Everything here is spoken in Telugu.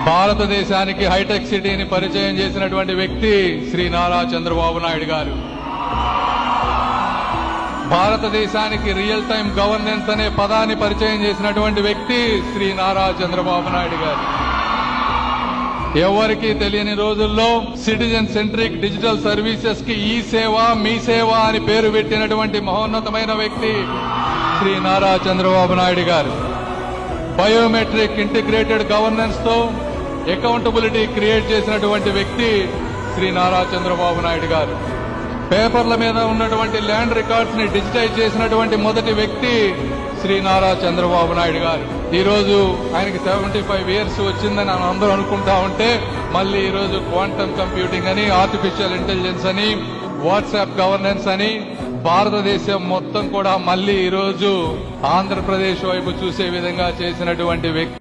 భారతదేశానికి హైటెక్ సిటీని పరిచయం చేసినటువంటి వ్యక్తి శ్రీ నారా చంద్రబాబు నాయుడు గారు. భారతదేశానికి రియల్ టైం గవర్నెన్స్ అనే పదాన్ని పరిచయం చేసినటువంటి వ్యక్తి శ్రీ నారా చంద్రబాబు నాయుడు గారు. ఎవరికీ తెలియని రోజుల్లో సిటిజన్ సెంట్రిక్ డిజిటల్ సర్వీసెస్ కి ఈ సేవ మీ సేవ అని పేరు పెట్టినటువంటి మహోన్నతమైన వ్యక్తి శ్రీ నారా చంద్రబాబు నాయుడు గారు. బయోమెట్రిక్ ఇంటిగ్రేటెడ్ గవర్నెన్స్ తో అకౌంటబిలిటీ క్రియేట్ చేసినటువంటి వ్యక్తి శ్రీ నారా చంద్రబాబు నాయుడు గారు. పేపర్ల మీద ఉన్నటువంటి ల్యాండ్ రికార్డ్స్ ని డిజిటైజ్ చేసినటువంటి మొదటి వ్యక్తి శ్రీ నారా చంద్రబాబు నాయుడు గారు. ఈ రోజు ఆయనకి 75 ఇయర్స్ వచ్చిందని అందరూ అనుకుంటా ఉంటే మళ్ళీ ఈ రోజు క్వాంటమ్ కంప్యూటింగ్ అని, ఆర్టిఫిషియల్ ఇంటెలిజెన్స్ అని, వాట్సాప్ గవర్నెన్స్ అని భారతదేశం మొత్తం కూడా మళ్ళీ ఈ రోజు ఆంధ్రప్రదేశ్ వైపు చూసే విధంగా చేసినటువంటి వ్యక్తి